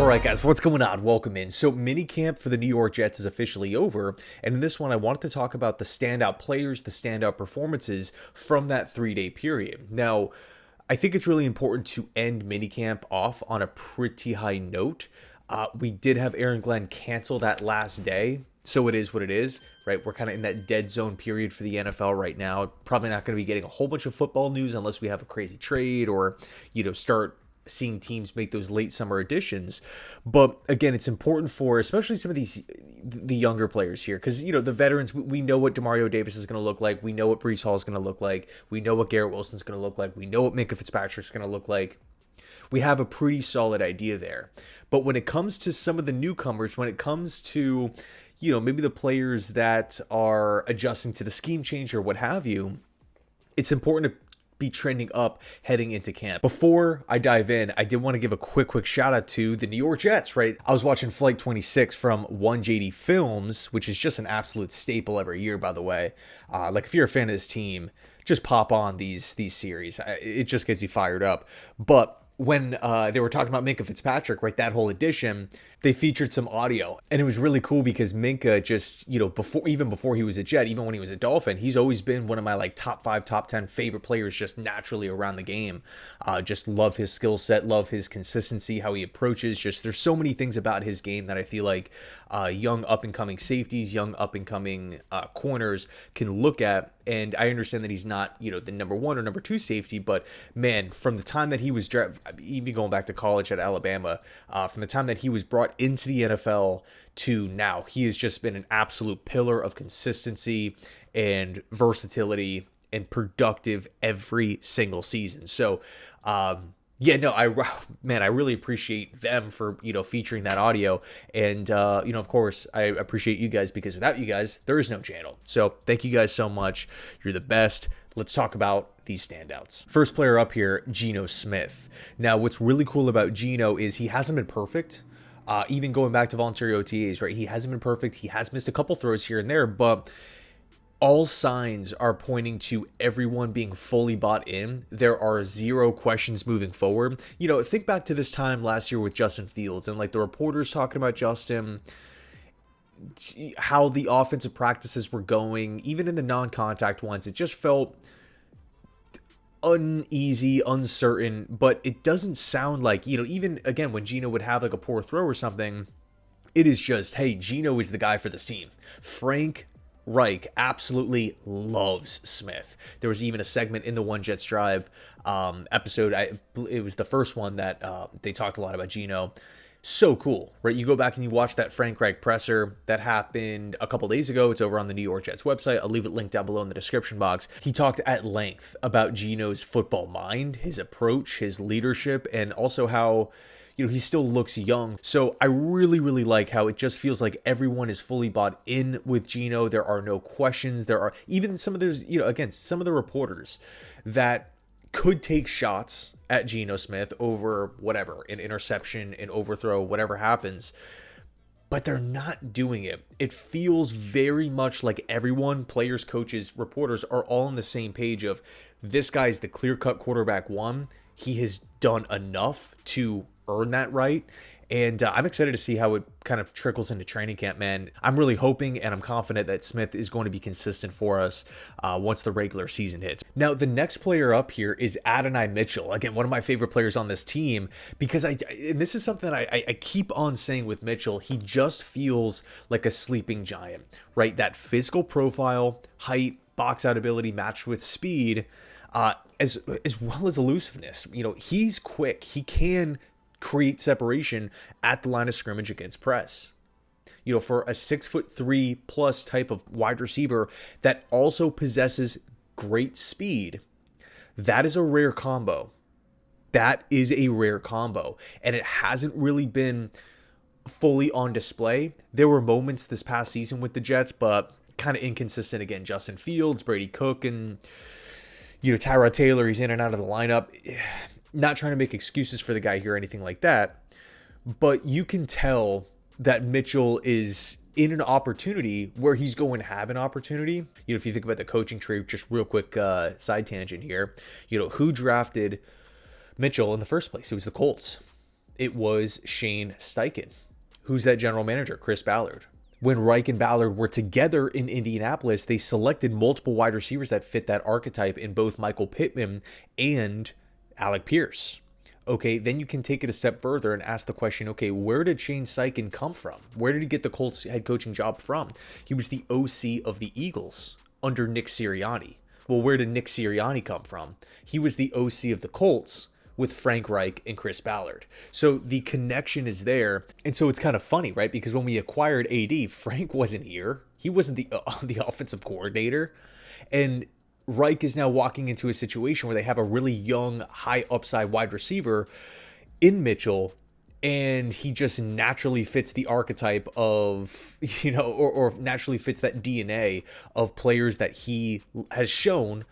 Alright guys, what's going on? Welcome in. So minicamp for the New York Jets is officially over, and in this one I wanted to talk about the standout players, the standout performances from that 3-day period. Now, I think it's really important to end minicamp off on a pretty high note. We did have Aaron Glenn cancel that last day, so it is what it is, right? We're kind of in that dead zone period for the NFL right now. Probably not going to be getting a whole bunch of football news unless we have a crazy trade or, start seeing teams make those late summer additions. But again, it's important for especially some of the younger players here, because the veterans, we know what Demario Davis is going to look like, we know what Breece Hall is going to look like, we know what Garrett Wilson's going to look like, we know what Minkah Fitzpatrick's going to look like. We have a pretty solid idea there. But when it comes to some of the newcomers, when it comes to maybe the players that are adjusting to the scheme change or what have you, it's important to be trending up heading into camp. Before I dive in, I did want to give a quick shout out to the New York Jets, right? I was watching Flight 26 from 1JD Films, which is just an absolute staple every year, by the way. Like if you're a fan of this team, just pop on these series. It just gets you fired up. But when they were talking about Minkah Fitzpatrick, right, that whole edition, they featured some audio, and it was really cool because Minkah just, before he was a Jet, even when he was a Dolphin, he's always been one of my top 5, top 10 favorite players just naturally around the game. Just love his skill set, love his consistency, how he approaches. Just there's so many things about his game that I feel like young up and coming safeties, young up and coming corners can look at. And I understand that he's not, the number 1 or number 2 safety, but man, from the time that he was drafted, even going back to college at Alabama, from the time that he was brought into the NFL to now, he has just been an absolute pillar of consistency and versatility and productive every single season. So, I really appreciate them for, featuring that audio. And, of course, I appreciate you guys, because without you guys, there is no channel. So thank you guys so much. You're the best. Let's talk about these standouts. First player up here, Gino Smith. Now, what's really cool about Gino is he hasn't been perfect. Even going back to voluntary OTAs, right? He hasn't been perfect. He has missed a couple throws here and there, but all signs are pointing to everyone being fully bought in. There are zero questions moving forward. Think back to this time last year with Justin Fields and the reporters talking about Justin, how the offensive practices were going, even in the non-contact ones. It just felt uneasy, uncertain, but it doesn't sound like, even again, when Gino would have a poor throw or something, it is just, hey, Gino is the guy for this team. Frank Reich absolutely loves Smith. There was even a segment in the One Jets Drive episode. It was the first one that they talked a lot about Gino. So cool, right? You go back and you watch that Frank Reich presser that happened a couple days ago. It's over on the New York Jets website. I'll leave it linked down below in the description box. He talked at length about Gino's football mind, his approach, his leadership, and also how he still looks young. So I really like how it just feels like everyone is fully bought in with Gino. There are no questions. There are even some of those, some of the reporters that could take shots at Gino Smith over whatever, an interception, an overthrow, whatever happens, but they're not doing it. It feels very much like everyone, players, coaches, reporters, are all on the same page of this guy's the clear-cut quarterback 1. He has done enough to earn that right. And I'm excited to see how it kind of trickles into training camp, man. I'm really hoping and I'm confident that Smith is going to be consistent for us once the regular season hits. Now, the next player up here is Adonai Mitchell. Again, one of my favorite players on this team, because and this is something I keep on saying with Mitchell. He just feels like a sleeping giant, right? That physical profile, height, box out ability matched with speed, as well as elusiveness. He's quick. He can create separation at the line of scrimmage against press. For a 6'3+ type of wide receiver that also possesses great speed, that is a rare combo. That is a rare combo, and it hasn't really been fully on display. There were moments this past season with the Jets, but kind of inconsistent. Again, Justin Fields, Brady Cook, and Tyrod Taylor, he's in and out of the lineup. Not trying to make excuses for the guy here or anything like that, but you can tell that Mitchell is in an opportunity where he's going to have an opportunity. If you think about the coaching tree, just real quick side tangent here, who drafted Mitchell in the first place? It was the Colts. It was Shane Steichen. Who's that general manager? Chris Ballard. When Reich and Ballard were together in Indianapolis, they selected multiple wide receivers that fit that archetype in both Michael Pittman and Alec Pierce. Okay, then you can take it a step further and ask the question, okay, where did Shane Steichen come from? Where did he get the Colts head coaching job from? He was the OC of the Eagles under Nick Sirianni. Well, where did Nick Sirianni come from? He was the OC of the Colts with Frank Reich and Chris Ballard. So the connection is there. And so it's kind of funny, right? Because when we acquired AD, Frank wasn't here. He wasn't the offensive coordinator. And Reich is now walking into a situation where they have a really young, high upside wide receiver in Mitchell, and he just naturally fits the archetype of, or naturally fits that DNA of players that he has shown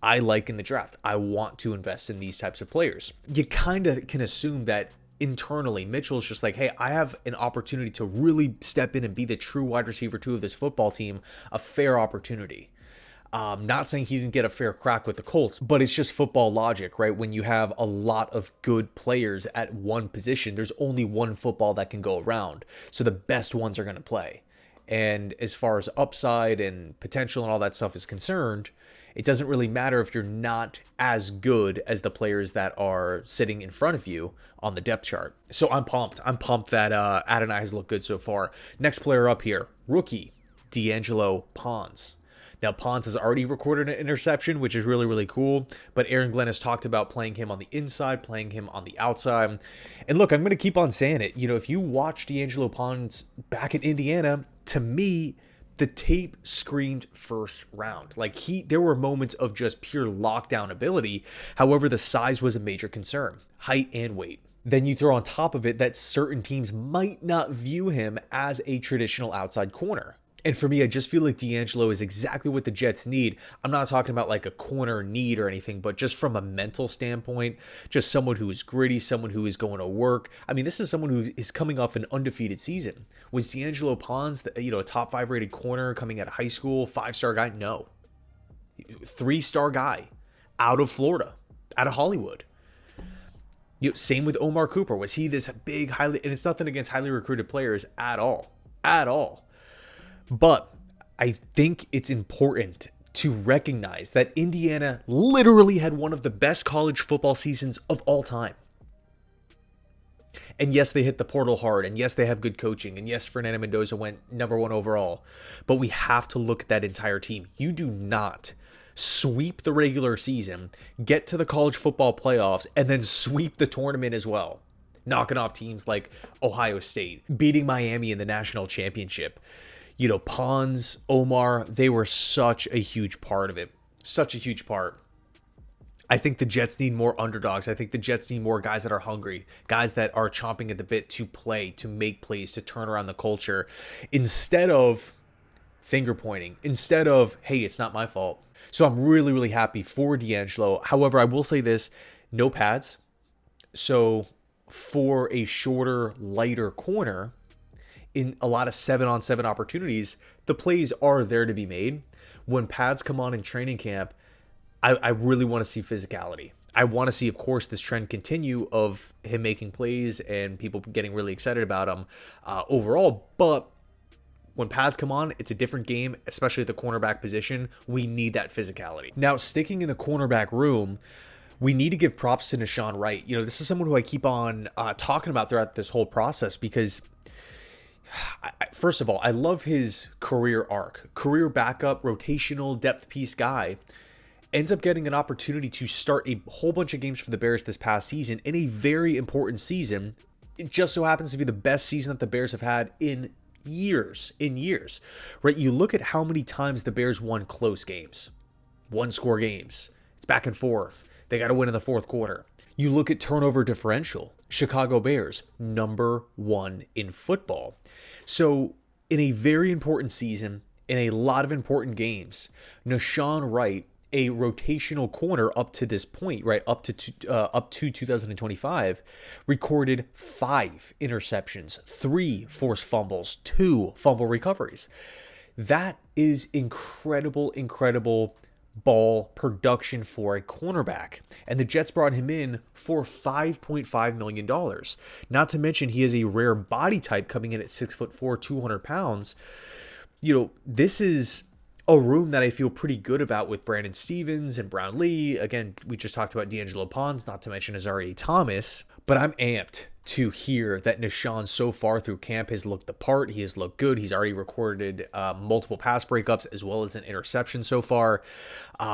I like in the draft. I want to invest in these types of players. You kind of can assume that internally, Mitchell's just like, hey, I have an opportunity to really step in and be the true wide receiver 2 of this football team, a fair opportunity. Not saying he didn't get a fair crack with the Colts, but it's just football logic, right? When you have a lot of good players at one position, there's only one football that can go around. So the best ones are going to play. And as far as upside and potential and all that stuff is concerned, it doesn't really matter if you're not as good as the players that are sitting in front of you on the depth chart. So I'm pumped. I'm pumped that Adonai has looked good so far. Next player up here, rookie, D'Angelo Pons. Now, Pons has already recorded an interception, which is really, really cool. But Aaron Glenn has talked about playing him on the inside, playing him on the outside. And look, I'm going to keep on saying it. If you watch D'Angelo Pons back in Indiana, to me, the tape screamed first round. There were moments of just pure lockdown ability. However, the size was a major concern, height and weight. Then you throw on top of it that certain teams might not view him as a traditional outside corner. And for me, I just feel like D'Angelo is exactly what the Jets need. I'm not talking about like a corner need or anything, but just from a mental standpoint, just someone who is gritty, someone who is going to work. I mean, this is someone who is coming off an undefeated season. Was D'Angelo Pons, a top 5 rated corner coming out of high school, 5-star guy? No. 3-star guy out of Florida, out of Hollywood. Same with Omar Cooper. Was he this big, and it's nothing against highly recruited players at all. But I think it's important to recognize that Indiana literally had one of the best college football seasons of all time. And yes, they hit the portal hard. And yes, they have good coaching. And yes, Fernando Mendoza went number 1 overall. But we have to look at that entire team. You do not sweep the regular season, get to the college football playoffs, and then sweep the tournament as well. Knocking off teams like Ohio State, beating Miami in the national championship. Pons, Omar, they were such a huge part of it. Such a huge part. I think the Jets need more underdogs. I think the Jets need more guys that are hungry, guys that are chomping at the bit to play, to make plays, to turn around the culture, instead of finger pointing, instead of, hey, it's not my fault. So I'm really, really happy for D'Angelo. However, I will say this, no pads. So for a shorter, lighter corner, in a lot of 7-on-7 opportunities, the plays are there to be made. When pads come on in training camp, I really want to see physicality. I want to see, of course, this trend continue of him making plays and people getting really excited about him overall. But when pads come on, it's a different game, especially at the cornerback position. We need that physicality. Now, sticking in the cornerback room, we need to give props to Nahshon Wright. This is someone who I keep on talking about throughout this whole process because first of all, I love his career arc. Career backup, rotational, depth piece guy. Ends up getting an opportunity to start a whole bunch of games for the Bears this past season in a very important season. It just so happens to be the best season that the Bears have had in years. Right? You look at how many times the Bears won close games. 1-score games. It's back and forth. They got to win in the fourth quarter. You look at turnover differential. Chicago Bears, number 1 in football. So in a very important season, in a lot of important games, Nahshon Wright, a rotational corner up to this point, right, up to 2025, recorded 5 interceptions, 3 forced fumbles, 2 fumble recoveries. That is incredible ball production for a cornerback. And the Jets brought him in for $5.5 million. Not to mention he has a rare body type coming in at 6'4", 200 pounds. This is a room that I feel pretty good about with Brandon Stevens and Brown Lee. Again, we just talked about D'Angelo Pons, not to mention Azari Thomas. But I'm amped to hear that Nishan so far through camp has looked the part. He has looked good. He's already recorded multiple pass breakups as well as an interception so far.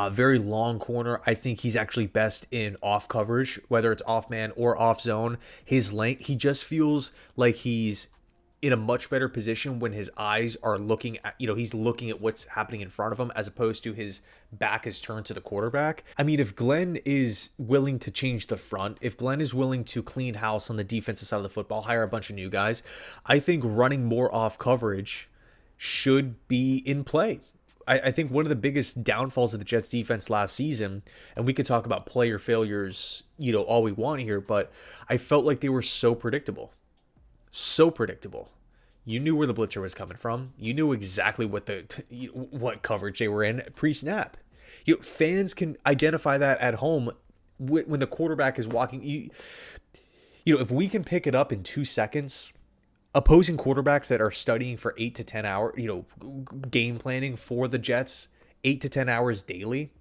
Very long corner. I think he's actually best in off coverage, whether it's off man or off zone. His length, he just feels like he's in a much better position when his eyes are looking at, he's looking at what's happening in front of him as opposed to his back is turned to the quarterback. I mean, if Glenn is willing to change the front, if Glenn is willing to clean house on the defensive side of the football, hire a bunch of new guys, I think running more off coverage should be in play. I think one of the biggest downfalls of the Jets defense last season, and we could talk about player failures, all we want here, but I felt like they were so predictable. So predictable. You knew where the blitzer was coming from. You knew exactly what coverage they were in pre-snap. Fans can identify that at home when the quarterback is walking. If we can pick it up in 2 seconds, opposing quarterbacks that are studying for 8 to 10 hours, game planning for the Jets 8 to 10 hours daily,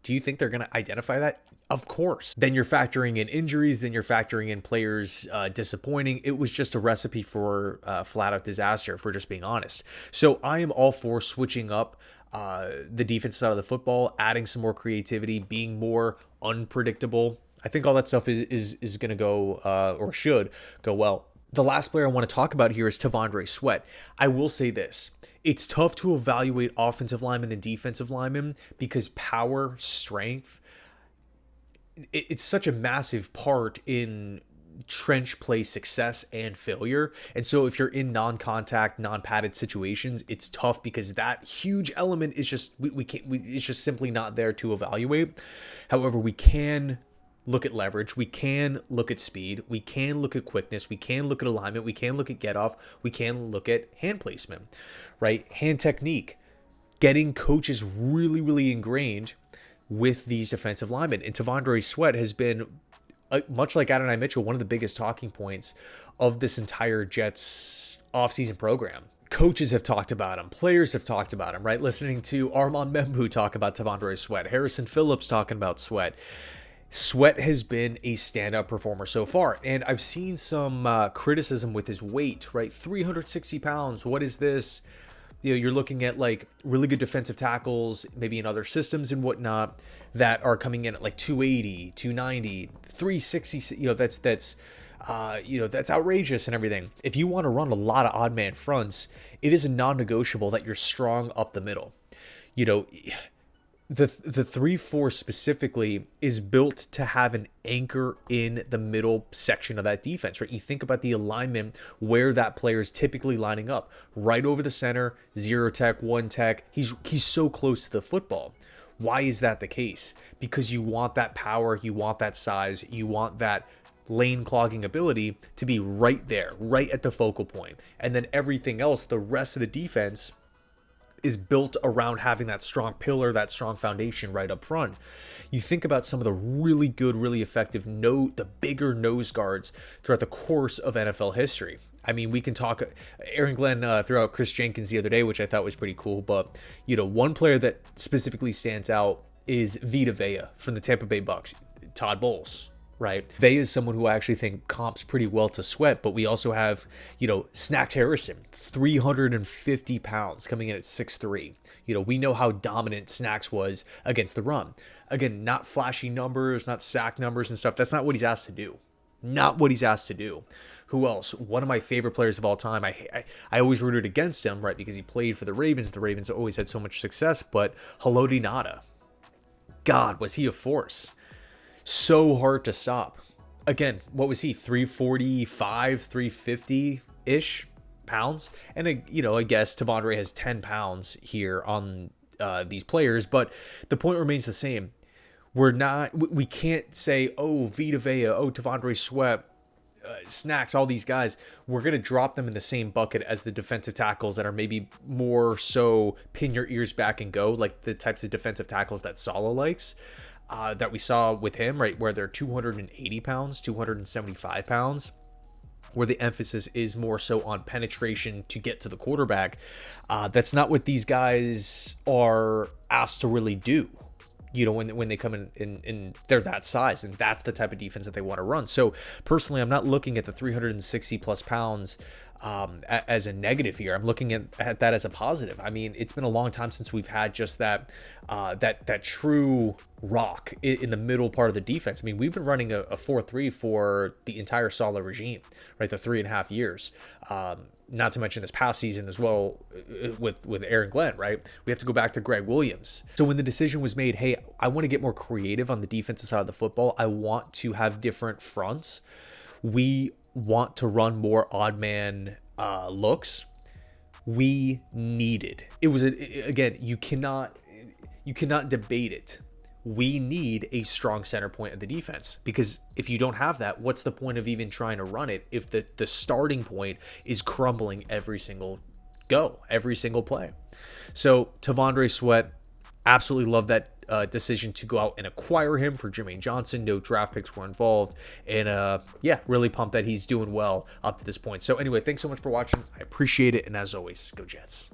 do you think they're going to identify that? Of course. Then you're factoring in injuries. Then you're factoring in players disappointing. It was just a recipe for flat out disaster, if we're just being honest. So I am all for switching up the defense side of the football, adding some more creativity, being more unpredictable. I think all that stuff is going to go or should go well. The last player I want to talk about here is Tavandre Sweat. I will say this. It's tough to evaluate offensive linemen and defensive linemen because power, strength, it's such a massive part in trench play success and failure. And so if you're in non-contact, non-padded situations, it's tough because that huge element is just, it's just simply not there to evaluate. However, we can look at leverage. We can look at speed. We can look at quickness. We can look at alignment. We can look at get off. We can look at hand placement, right? Hand technique, getting coaches really, really ingrained with these defensive linemen. And Tavandre Sweat has been, much like Adonai Mitchell, one of the biggest talking points of this entire Jets offseason program. Coaches have talked about him. Players have talked about him, right? Listening to Armand Membu talk about Tavandre Sweat. Harrison Phillips talking about Sweat. Sweat has been a standout performer so far. And I've seen some criticism with his weight, right? 360 pounds. What is this? You're looking at like really good defensive tackles, maybe in other systems and whatnot, that are coming in at like 280, 290, 360. That's outrageous and everything. If you want to run a lot of odd man fronts, it is a non-negotiable that you're strong up the middle. The 3-4 specifically is built to have an anchor in the middle section of that defense, right? You think about the alignment where that player is typically lining up, right over the center, 0 tech, 1 tech. He's so close to the football. Why is that the case? Because you want that power, you want that size, you want that lane clogging ability to be right there, right at the focal point. And then everything else, the rest of the defense, is built around having that strong pillar, that strong foundation right up front. You think about some of the really good, really effective, the bigger nose guards throughout the course of NFL history. I mean, we can talk. Aaron Glenn threw out Chris Jenkins the other day, which I thought was pretty cool. But one player that specifically stands out is Vita Vea from the Tampa Bay Bucks. Todd Bowles, right? Vea is someone who I actually think comps pretty well to Sweat, but we also have, Snacks Harrison, 350 pounds, coming in at 6'3". We know how dominant Snacks was against the run. Again, not flashy numbers, not sack numbers and stuff. That's not what he's asked to do. Not what he's asked to do. Who else? One of my favorite players of all time. I always rooted against him, right? Because he played for the Ravens. The Ravens always had so much success, but Haloti Ngata. God, was he a force. So hard to stop. Again, what was he? 345, 350-ish pounds? And, I guess Tavandre has 10 pounds here on these players, but the point remains the same. We can't say, oh, Vita Vea, oh, Tavandre Sweat, Snacks, all these guys, we're going to drop them in the same bucket as the defensive tackles that are maybe more so pin your ears back and go, like the types of defensive tackles that Saleh likes, that we saw with him, right, where they're 280 pounds, 275 pounds, where the emphasis is more so on penetration to get to the quarterback. That's not what these guys are asked to really do. When they come in they're that size, and that's the type of defense that they want to run. So personally, I'm not looking at the 360 plus pounds as a negative here. I'm looking at that as a positive. I mean, it's been a long time since we've had just that true rock in the middle part of the defense. I mean, we've been running a 4-3 for the entire Saleh regime, right? The 3.5 years. Not to mention this past season as well with Aaron Glenn, right? We have to go back to Greg Williams. So when the decision was made, hey, I want to get more creative on the defensive side of the football, I want to have different fronts. We want to run more odd man looks. We needed. It was again, you cannot debate it. We need a strong center point of the defense, because if you don't have that, what's the point of even trying to run it if the starting point is crumbling every single play? So Tavandre Sweat, absolutely love that decision to go out and acquire him for Jermaine Johnson. No draft picks were involved, and really pumped that he's doing well up to this point. So anyway, thanks so much for watching. I appreciate it, and as always, go Jets.